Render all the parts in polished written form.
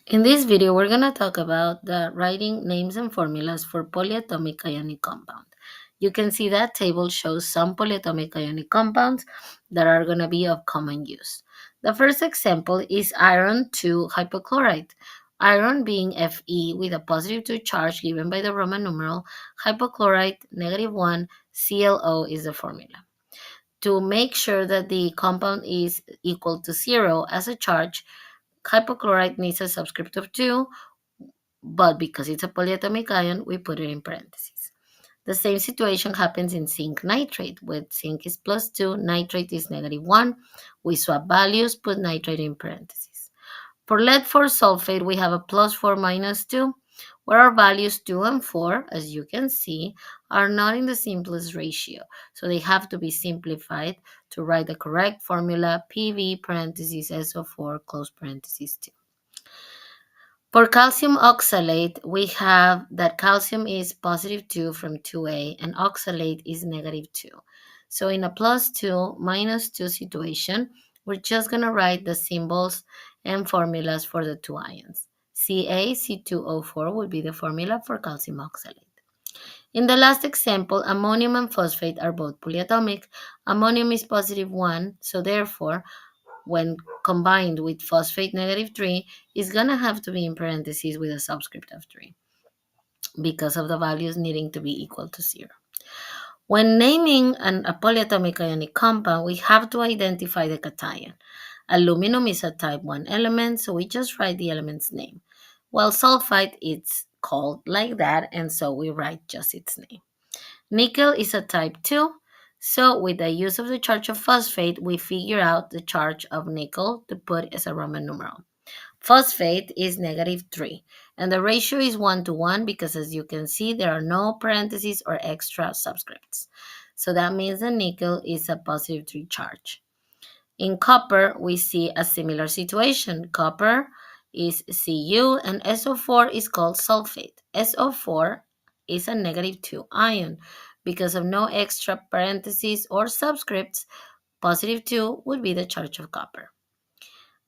In this video, we're going to talk about the writing names and formulas for polyatomic ionic compound. You can see that table shows some polyatomic ionic compounds that are going to be of common use. The first example is iron 2 hypochlorite. Iron being Fe with a positive 2 charge given by the Roman numeral, hypochlorite -1, ClO is the formula. To make sure that the compound is equal to 0 as a charge, hypochlorite needs a subscript of 2, but because it's a polyatomic ion, we put it in parentheses. The same situation happens in zinc nitrate, where zinc is +2, nitrate is -1. We swap values, put nitrate in parentheses. For lead 4 sulfate, we have a +4 -2, where our values 2 and 4, as you can see, are not in the simplest ratio, so they have to be simplified to write the correct formula, PV parentheses SO4 close parentheses 2. For calcium oxalate, we have that calcium is +2 from 2A and oxalate is -2. So in a +2 -2 situation, we're just going to write the symbols and formulas for the two ions. CaC2O4 would be the formula for calcium oxalate. In the last example, ammonium and phosphate are both polyatomic. Ammonium is +1, so therefore when combined with phosphate -3, is going to have to be in parentheses with a subscript of 3 because of the values needing to be equal to 0. When naming a polyatomic ionic compound, we have to identify the cation. Aluminum is a type 1 element, so we just write the element's name. While sulfite, it's called like that, and so we write just its name. Nickel is a type 2, so with the use of the charge of phosphate, we figure out the charge of nickel to put as a Roman numeral. Phosphate is -3, and the ratio is 1 to 1 because, as you can see, there are no parentheses or extra subscripts. So that means the nickel is a +3 charge. In copper, we see a similar situation. Copper is Cu and SO4 is called sulfate. SO4 is a -2 ion. Because of no extra parentheses or subscripts, +2 would be the charge of copper.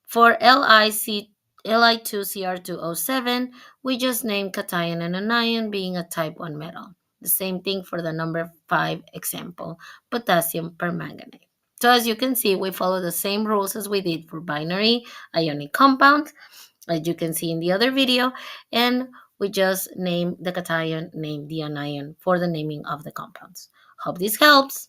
For Li2Cr2O7, we just name cation and anion being a type 1 metal. The same thing for the number 5 example, potassium permanganate. So as you can see, we follow the same rules as we did for binary ionic compounds, as you can see in the other video, and we just name the cation, name the anion for the naming of the compounds. Hope this helps.